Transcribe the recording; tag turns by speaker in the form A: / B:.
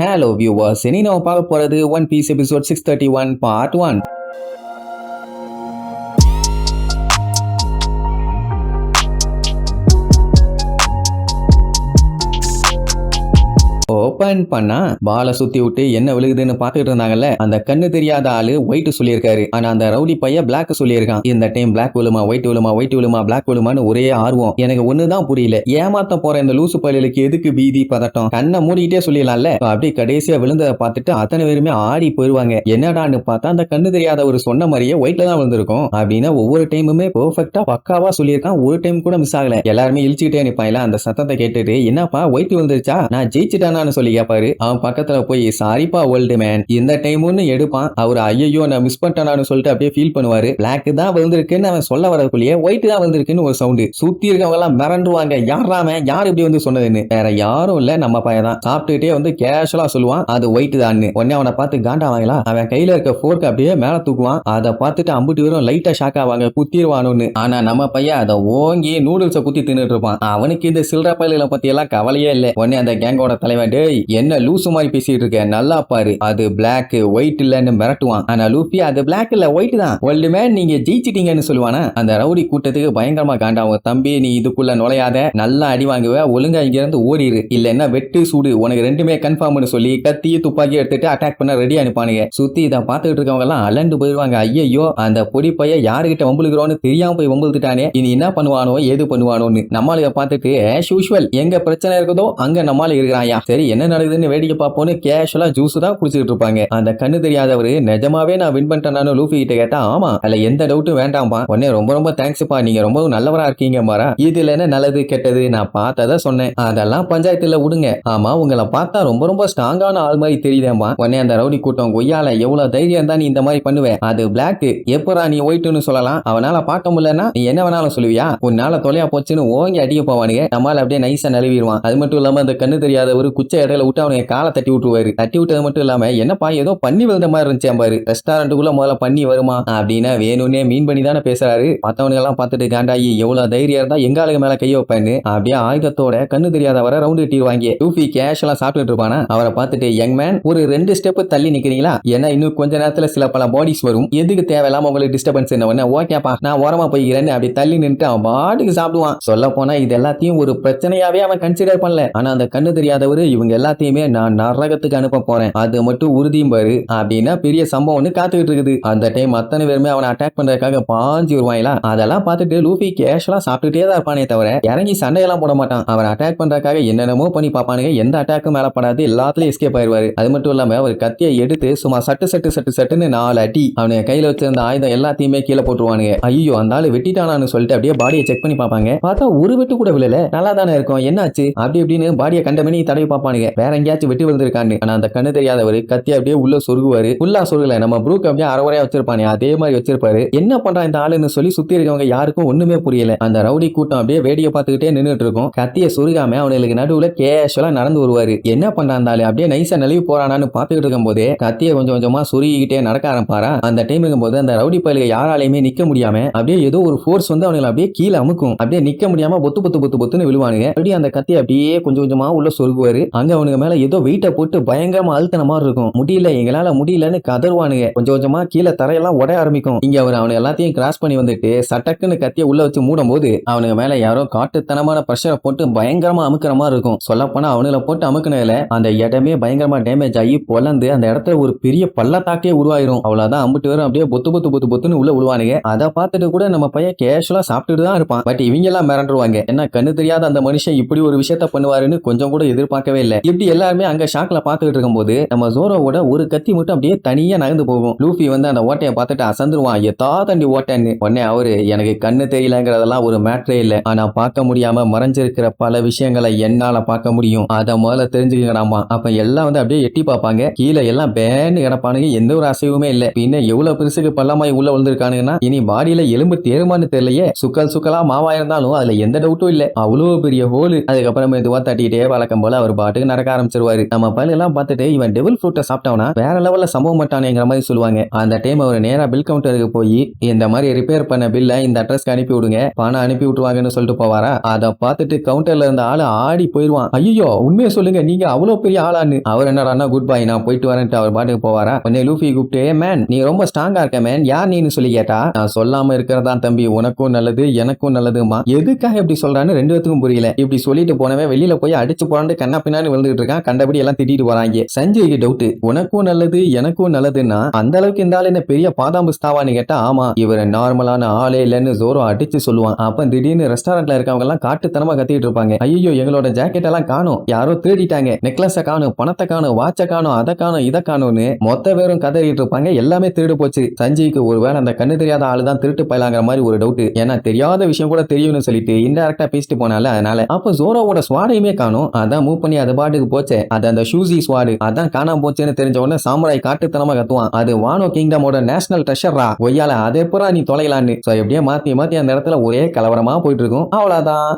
A: Hello viewers, இனி நம்ம பார்க்க போறது one piece episode 631 part 1. Open பண்ணா பாலை சுத்தி விட்டு என்ன விழுகுதுன்னு பாத்துட்டு இருந்தாங்கல்ல, அந்த கண்ணு தெரியாத ஆளு ஒயிட் சொல்லியிருக்காரு. ஆனா அந்த ரவுடி பையன் பிளாக் சொல்லியிருக்கான். இந்த டைம் பிளாக் விழுமா ஒயிட் விழுமா ஒயிட் விழுமா பிளாக் விழுமான்னு ஒரே ஆர்வம். எனக்கு ஒண்ணுதான் புரியல, ஏமாத்த போற இந்த லூசு பள்ளிகளுக்கு எதுக்கு பீதி பதட்டம்? கண்ணை மூடிக்கிட்டே சொல்லிடலாம்ல. அப்படி கடைசியா விழுந்ததை பார்த்துட்டு அத்தனை பேருமே ஆடி போயிருவாங்க. என்னடான்னு பார்த்தா அந்த கண்ணு தெரியாத ஒரு சொன்ன மாதிரியே ஒயிட்ல தான் விழுந்திருக்கும். அப்படின்னா ஒவ்வொரு டைமுமே பெர்ஃபெக்ட்டா பக்காவா சொல்லியிருக்கான். ஒரு டைம் கூட மிஸ் ஆகல. எல்லாருமே இழிச்சுக்கிட்டே நிப்பாங்களா. அந்த சத்தத்தை கேட்டுட்டு என்னப்பா ஒயிட் விழுந்துருச்சா, நான் ஜெயிச்சுட்டானு சொல்லி கேட்பாரு. அவன் பக்கத்துல போய் சாரிப்பா ஓல்டு மேன், இந்த டைம் ஒன்னு எடுப்பான். அவரு ஐயோ நான் மிஸ் பண்ணிட்டானு சொல்லிட்டு அப்படியே ஃபீல் பண்ணுவாரு. பிளாக் தான் விழுந்திருக்குன்னு அவன் சொல்ல வரக்குள்ளேயே ஒயிட் தான் விழுந்திருக்குன்னு ஒரு சவுண்ட். சுத்தி இருக்கவங்க எல்லாம் மிரண்டுவாங்க. யாராம யார் இப்படி வந்து சொன்னதுன்னு. வேற யாரும் இல்ல, நம்ம பையன் தான். சாப்பிட்டுட்டே வந்து கேஷுவலா சொல்லுவான் அது ஒயிட் தான். உடனே அவனை பார்த்து காண்டா வாங்கலாம். அவன் கையில இருக்க போர்க்கு அப்படியே மேல தூக்குவான். அதை பார்த்துட்டு அம்புட்டு வரும் லைட்டா ஷாக் ஆவாங்க, குத்திடுவானு. ஆனா நம்ம பையன் அதை ஓங்கி நூடுல்ஸை குத்தி தின்னுட்டு இருப்பான். அவனுக்கு இந்த சில்லற பயில பத்தி எல்லாம் கவலையே இல்லை. உடனே அந்த கேங்கோட தலைவன் டேய் என்ன லூசு மாதிரி பேசிட்டு இருக்க, நல்லா பாரு அது பிளாக் ஒயிட் இல்லன்னு மிரட்டுவான். ஆனா லூபி அது பிளாக் இல்ல ஒயிட் தான், ஓல்டு மேன் நீங்க ஜெயிச்சிட்டீங்கன்னு சொல்லுவானா. அந்த ரவுடி கூட்டத்துக்கு பயங்கரமா காண்டாவும். தம்பி நீ இதுக்குள்ள நுழையாத, நல்லா அடி வாங்குவ, ஒழுங்கா இங்க இருந்து ஓடிரு, இல்லன்னா வெட்டு சூடு உனக்கு ரெண்டுமே கன்ஃபார்ம்னு சொல்லி கத்தி துப்பாக்கி எடுத்துட்டு அட்டாக் பண்ண ரெடி அனுப்பானுங்க. சுத்தி இதை பார்த்துட்டு இருக்கவங்க எல்லாம் அலண்டு போயிருவாங்க. ஐயோ அந்த பொடி பைய யாருகிட்ட வம்புலுக்கிறோன்னு தெரியாம போய் வம்புழுத்துட்டானே, இனி என்ன பண்ணுவானோ ஏது பண்ணுவானோன்னு நம்மளுக்கு பார்த்துட்டு ஆஸ் யூசுவல் எங்க பிரச்சனை இருக்குதோ அங்க நம்மளுக்கு இருக்கிறாயா, சரி என்ன நடக்குதுன்னு வேடிக்கை பார்ப்போன்னு கேஷுவலா ஜூஸ் தான் குடிச்சிட்டு இருப்பாங்க. அந்த கண்ணு தெரியாதவரு நிஜமாவே நான் வின் பண்ணிட்டேன்னு லூபி கிட்ட கேட்டா ஆமா அதுல எந்த டவுட்டும் வேண்டாம்பா, உடனே ரொம்ப ரொம்ப தேங்க்ஸ்ப்பா, நீங்க ரொம்ப நல்லவரா இருக்கீங்க மாறா, இதுல என்ன நல்லது கெட்டது நான் பார்த்ததை சொன்னேன், அதெல்லாம் பஞ்சாயத்துல விடுங்க. ஆமா உங்களை பார்த்தா ரொம்ப ரொம்ப ஸ்ட்ராங்கான ஆள் மாதிரி தெரியுதேம்பா. உடனே அந்த ரவுடி கூட்டம் கொய்யால எவ்வளவு தைரியம் தான் நீ இந்த மாதிரி பண்ணுவேன், அது பிளாக் எப்பரா நீ ஒயிட்னு சொல்லலாம், அவனால பார்க்க முடியலன்னா நீ என்ன வேணாலும் சொல்லுவியா, உன்னால தொலையா போச்சுன்னு ஓங்கி அடிக்க போவானுங்க. நம்மால அப்படியே நைஸா நழுவிடுவான். அது மட்டும் இல்லாம அந்த கண்ணு தெரியாதவரு குச்ச இடையில விட்டு அவனுக்கு காலை தட்டி விட்டுருவாரு. தட்டி விட்டது மட்டும் இல்லாம என்னப்பா ஏதோ பண்ணி விழுந்த மாதிரி இருந்துச்சு பாரு, ரெஸ்டாரண்ட்டுக்குள்ள முதல்ல பண்ணி வருமா அப்படின்னா வேணும்னே மீன் பண்ணி தானே பேசுறாரு. மத்தவனுங்க எல்லாம் பார்த்துட்டு காண்டாயி எவ்வளவு தைரியம் இருந்தா எங்க ஆளுங்க மேல கை வைப்பேன்னு அப்படியே ஆயுதத்தோட கண்ணு தெரியாதவரை ரவுண்ட் கட்டிடுவாங்க. லூபி கேஷ் எல்லாம் சாப்பிட்டுட்டு இருப்பானா. அவரை பார்த்துட்டு யங் மேன் ஒரு 2 ஸ்டெப் தள்ளி நிக்கிறீங்களா, ஏன்னா இன்னும் கொஞ்ச நேரத்துல சில பல பாடிஸ் வரும், எதுக்கு தேவையில்லாம உங்களுக்கு டிஸ்டர்பன்ஸ் என்ன, ஓகேப்பா நான் ஓரமா போய்க்கிறேன்னு அப்படி தள்ளி நின்று அவன் பாட்டுக்கு சாப்பிடுவான். சொல்ல போனா இது எல்லாத்தையும் ஒரு பிரச்சனையாவே அவன் கன்சிடர் பண்ணல. ஆனா அந்த கண்ணு தெரியாதவரு இவங்க எல்லாத்தையுமே நான் நரகத்துக்கு அனுப்ப போறேன், அது மட்டும் உறுதியும் பாரு அப்படின்னா பெரிய சம்பவம் ஒண்ணு காத்துக்கிட்டு இருக்குது. அந்த டைம் அத்தனை பேருமே அவனை அட்டாக் பண்றதுக்காக பாஞ்சு வருவாங்களா. அதெல்லாம் பார்த்துட்டு லூபி கேஷுவலா சாப்பிட்டுட்டே தான் இருப்பானே தவிர இறங்கி சண்டையெல்லாம் போட மாட்டான். அவன் அட்டாக் பண்றதுக்காக என்னென்னமோ பண்ணி பார்ப்பானுங்க, எந்த அட்டாக்கும் மேல படாது, எல்லாத்துலயும் எஸ்கேப் ஆயிருவாரு. அது மட்டும் இல்லாம அவர் கத்தியை எடுத்து சும்மா சட்டுன்னு 4 அடி அவனுக்கு கையில வச்சிருந்த ஆயுதம் எல்லாத்தையுமே கீழே போட்டுருவானுங்க. ஐயோ அந்த ஆளு வெட்டிட்டானான்னு சொல்லிட்டு அப்படியே பாடியை செக் பண்ணி பார்ப்பாங்க. பார்த்தா ஒரு வெட்டு கூட விழல, நல்லா தானே இருக்கும், என்னாச்சு அப்படி இப்படின்னு பாடியை கண்டமணி தடவி பார்ப்பானுங்க, வேற எங்கேயாச்சும் வெட்டி விழுந்திருக்கான்னு. ஆனா அந்த கண்ணு தெரியாதவரு கத்தி அப்படியே உள்ள சொருகுவாரு. ஃபுல்லா சொருகல, நம்ம ப்ரூக் அப்படியே அரைவரையா வச்சிருப்பானே அதே மாதிரி வச்சிருப்பாரு. என்ன பண்றான் இந்த ஆளுன்னு சொல்லி சுத்தி இருக்கவங்க யாருக்கும் ஒண்ணுமே புரியல. அந்த ரவுடி கூட்டம் அப்படியே வேடிக்கை பார்த்துக்கிட்டே நின்னுட்டு இருக்கும். கத்தியை சொருகாம அவனுக்கு நடுவுல கேஷுவலா நடந்து வருவாரு. என்ன பண்றான் அந்த ஆளு அப்படியே நைஸா நழுவி போறானான்னு பார்த்துக்கிட்டு இருக்கும் போதே கத்தியை கொஞ்சம் கொஞ்சமா சொருகிக்கிட்டே நடக்க ஆரம்பிப்பாரா. அந்த டைம் இருக்கும்போது அந்த ரவுடி பயிலுக்கு யாராலையுமே நிக்க முடியாம அப்படியே ஏதோ ஒரு ஃபோர்ஸ் வந்து அவங்களை அப்படியே கீழே அமுக்கும். அப்படியே நிக்க முடியாம பொத்து பொத்து பொத்து பொத்துன்னு விழுவானுங்க. அப்படியே அந்த கத்தி அப்படியே கொஞ்சம் கொஞ்சமா உள்ள சொருகுவாரு. அங்க அவனுக்கு மேல ஏதோ வெயிட்ட போட்டு பயங்கரமா அழுத்தின மாதிரி இருக்கும். முடியல எங்களால முடியலன்னு கதறுவானுங்க. கொஞ்சம் கொஞ்சமா கீழே தரையெல்லாம் உடைய ஆரம்பிக்கும். இங்க அவர் அவனை எல்லாத்தையும் கிராஸ் பண்ணி வந்துட்டு சட்டக்குன்னு கத்திய உள்ள வச்சு மூடும் போது அவனுக்கு மேல யாரோ காட்டுத்தனமான பிரஷரை போட்டு பயங்கரமா அமுக்கிற மாதிரி இருக்கும். சொல்ல போனா அவனுல போட்டு அமுக்கினதுல அந்த இடமே பயங்கரமா டேமேஜ் ஆகி பொலந்து அந்த இடத்துல ஒரு பெரிய பள்ளத்தாக்கே உருவாயிரும். அவ்வளவுதான், அம்பிட்டு வரும் அப்படியே பொத்து பொத்து பொத்து பொத்துன்னு உள்ள விழுவானுங்க. அதை பார்த்துட்டு கூட நம்ம பையன் கேஷுவலா சாப்பிட்டுட்டு தான் இருப்பான். பட் இவங்க எல்லாம் மிரண்டுருவாங்க, என்ன கண்ணு தெரியாத அந்த மனுஷன் இப்படி ஒரு விஷயத்த பண்ணுவாருன்னு கொஞ்சம் கூட எதிர்பார்க்கவே இல்லை. இப்படி எல்லாருமே அங்க ஷாக்ல பாத்துக்கிட்டு இருக்கும்போது நம்ம ஜோரோவோட ஒரு கத்தி மட்டும் அப்படியே தனியா நகர்ந்து போகும். லூபி வந்து அந்த ஓட்டையை பார்த்துட்டு அசந்துருவான், எத்தா தண்டி ஓட்டன்னு. உடனே அவரு எனக்கு கண்ணு தெரியலங்கிறதெல்லாம் ஒரு மேட்டரே இல்லை, ஆனா பார்க்க முடியாம மறைஞ்சிருக்கிற பல விஷயங்களை என்னால பார்க்க முடியும், அதை முதல்ல தெரிஞ்சுக்கலாமா. அப்ப எல்லாம் வந்து அப்படியே எட்டி பார்ப்பாங்க. கீழே எல்லாம் பேன்னு கிடப்பானுங்க, எந்த ஒரு அசைவுமே இல்லை. பின்ன எவ்வளவு பெருசுக்கு பள்ளமாய் உள்ள விழுந்திருக்கானுங்கன்னா இனி பாடியில எலும்பு தேருமான்னு தெரியலையே. சுக்கல் சுக்கலா மாவா இருந்தாலும் அதுல எந்த டவுட்டும் இல்லை, அவ்வளவு பெரிய ஹோலு. அதுக்கப்புறம் மெதுவா தட்டிக்கிட்டே வழக்கம் போல அவர் பாட்டுக்கு நடக்க ஆரம்பிச்சிருவாரு. நம்ம பையன் எல்லாம் பார்த்துட்டு இவன் டெவில் ஃப்ரூட்டை சாப்பிட்டவனா வேற லெவல்ல சம்பவம் மாட்டானேங்கிற மாதிரி சொல்லுவாங்க. அந்த டைம் அவர் நேரா பில் கவுண்டருக்கு போய் இந்த மாதிரி ரிப்பேர் பண்ண பில்ல இந்த அட்ரஸ்க்கு அனுப்பி விடுங்க, பணம் அனுப்பி விட்டுருவாங்கன்னு சொல்லிட்டு போவாரா. அதை பார்த்துட்டு கவுண்டர்ல இருந்த ஆளு ஆடி போயிருவான். ஐயோ உண்மையை சொல்லுங்க, நீங்க அவ்வளவு பெரிய ஆளான்னு. அவர் என்னடா குட் பை நான் போயிட்டு வரேன்ட்டு அவர் பாட்டுக்கு போவாரா. உடனே லூஃபி கூப்பிட்டு மேன் நீ ரொம்ப ஸ்ட்ராங்கா இருக்க மேன், யார் நீன்னு சொல்லி கேட்டா நான் சொல்லாம இருக்கிறதா தம்பி, உனக்கும் நல்லது எனக்கும் நல்லதுமா. எதுக்காக இப்படி சொல்றான்னு ரெண்டு பேத்துக்கும் புரியல. இப்படி சொல்லிட்டு போனவன் வெளியில போய் அடிச்சு போறான்னு கண்ணா பின்னான்னு விழுந்துட்டு இருக்கான். கண்டபடி எல்லாம் திட்டிட்டு வராங்க. சஞ்சய்க்கு டவுட், உனக்கும் நல்லது எனக்கும் நல்லதுன்னா அந்த அளவுக்கு இந்த ஆள் என்ன பெரிய பாதாம்பு ஸ்தாவான்னு கேட்டா ஆமா இவர் நார்மலான ஆளே இல்லன்னு ஜோரோ அடிச்சு சொல்லுவான். அப்ப திடீர்னு ரெஸ்டாரண்ட்ல இருக்கவங்க எல்லாம் காட்டுத்தனமா கத்திட்டு இருப்பாங்க. ஐயோ எங்களோட ஜாக்கெட் எல்லாம் காணும், யாரோ திருடிட்டாங்க, நெக்லஸ காணும், பணத்தை காணும், வாட்ச காணும், அதை காணும், இதை காணும்னு மொத்த பேரும் கதறிட்டு இருப்பாங்க. எல்லாமே திருடு போச்சு. சஞ்சய்க்கு ஒருவேளை அந்த கண்ணு தெரியாத ஆளு தான் திருட்டு போயலாங்கிற மாதிரி ஒரு டவுட். ஏன்னா தெரியாத விஷயம் கூட தெரியும்னு சொல்லிட்டு இன்டைரக்டா பேசிட்டு போனால அதனால. அப்ப ஜோரோவோட ஸ்வாடையுமே காணும். அதான் மூவ் பண்ணி அது பாட்டுக்கு போச்சே, அது அந்த ஷூசி ஸ்வாடு அதான் காணாம போச்சுன்னு தெரிஞ்ச உடனே சாமுராய் காட்டுத்தனமா கத்துவான். அது வானோ கிங்டமோட நேஷனல் ட்ரெஷரா ஒய்யால, அதை எப்பரா நீ தொலைலான்னு. சோ எப்படியே மாத்தி மாத்தி அந்த இடத்துல ஒரே கலவரமா போயிட்டு இருக்கும். அவ்வளவுதான்.